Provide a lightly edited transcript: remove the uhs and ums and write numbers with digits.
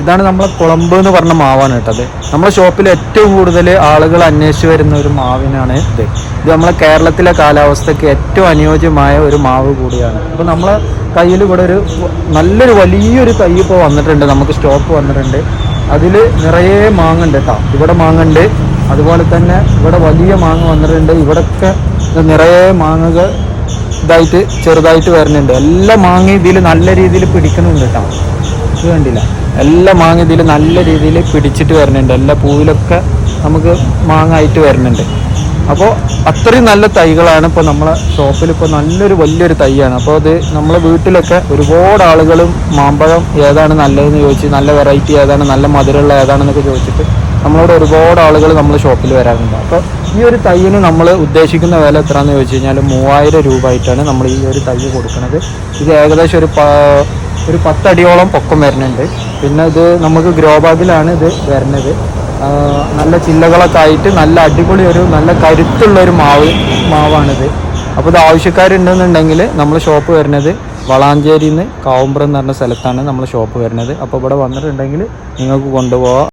ഇതാണ് നമ്മളെ കുളമ്പ് എന്ന് പറഞ്ഞ മാവാണ് കേട്ടത്. നമ്മളെ ഷോപ്പിൽ ഏറ്റവും കൂടുതൽ ആളുകൾ അന്വേഷിച്ച് വരുന്ന ഒരു മാവിനാണ് ഇത്. ഇത് നമ്മളെ കേരളത്തിലെ കാലാവസ്ഥയ്ക്ക് ഏറ്റവും അനുയോജ്യമായ ഒരു മാവ് കൂടിയാണ്. അപ്പോൾ നമ്മളെ കയ്യിൽ ഇവിടെ ഒരു നല്ലൊരു വലിയൊരു തൈ ഇപ്പോൾ വന്നിട്ടുണ്ട്, നമുക്ക് സ്റ്റോക്ക് വന്നിട്ടുണ്ട്. അതിൽ നിറയെ മാങ്ങ ഉണ്ട് കേട്ടോ. ഇവിടെ മാങ്ങ ഉണ്ട്, അതുപോലെ തന്നെ ഇവിടെ വലിയ മാങ്ങ വന്നിട്ടുണ്ട്. ഇവിടെയൊക്കെ നിറയെ മാങ്ങകൾ ഇതായിട്ട് ചെറുതായിട്ട് വരുന്നുണ്ട്. എല്ലാ മാങ്ങ ഇതിൽ നല്ല രീതിയിൽ പിടിക്കുന്നുണ്ട് കേട്ടോ. ഇത് കണ്ടില്ല, എല്ലാ മാങ്ങ ഇതിൽ നല്ല രീതിയിൽ പിടിച്ചിട്ട് വരുന്നുണ്ട്. എല്ലാ പൂവിലൊക്കെ നമുക്ക് മാങ്ങ ആയിട്ട് വരുന്നുണ്ട്. അപ്പോൾ അത്രയും നല്ല തൈകളാണ് ഇപ്പോൾ നമ്മളെ ഷോപ്പിൽ. ഇപ്പോൾ നല്ലൊരു വലിയൊരു തൈയാണ്. അപ്പോൾ അത് നമ്മളെ വീട്ടിലൊക്കെ ഒരുപാട് ആളുകളും മാമ്പഴം ഏതാണ് നല്ലതെന്ന് ചോദിച്ച്, നല്ല വെറൈറ്റി ഏതാണ്, നല്ല മധുരമുള്ള ഏതാണെന്നൊക്കെ ചോദിച്ചിട്ട് നമ്മളോട് ഒരുപാട് ആളുകൾ നമ്മളെ ഷോപ്പിൽ വരാറുണ്ട്. അപ്പോൾ ഈ ഒരു തൈയിന് നമ്മൾ ഉദ്ദേശിക്കുന്ന വില എത്രയാണെന്ന് ചോദിച്ചു കഴിഞ്ഞാൽ 3000 രൂപ ആയിട്ടാണ് നമ്മൾ ഈ ഒരു തൈ കൊടുക്കുന്നത്. ഇത് ഏകദേശം ഒരു 10 അടിയോളം പൊക്കം വരുന്നുണ്ട്. പിന്നെ ഇത് നമുക്ക് ഗ്രോ ബാഗിലാണ് ഇത് വരുന്നത്. നല്ല ചില്ലകളൊക്കെ ആയിട്ട് നല്ല അടിപൊളി നല്ല കരുത്തുള്ളൊരു മാവാണിത്. അപ്പോൾ ഇത് ആവശ്യക്കാരുണ്ടെന്നുണ്ടെങ്കിൽ നമ്മൾ ഷോപ്പ് വരുന്നത് വളാഞ്ചേരിയിൽ നിന്ന് കാവുമ്പ്രം എന്ന് പറഞ്ഞ സ്ഥലത്താണ് നമ്മൾ ഷോപ്പ് വരുന്നത്. അപ്പോൾ ഇവിടെ വന്നിട്ടുണ്ടെങ്കിൽ നിങ്ങൾക്ക് കൊണ്ടുപോകാം.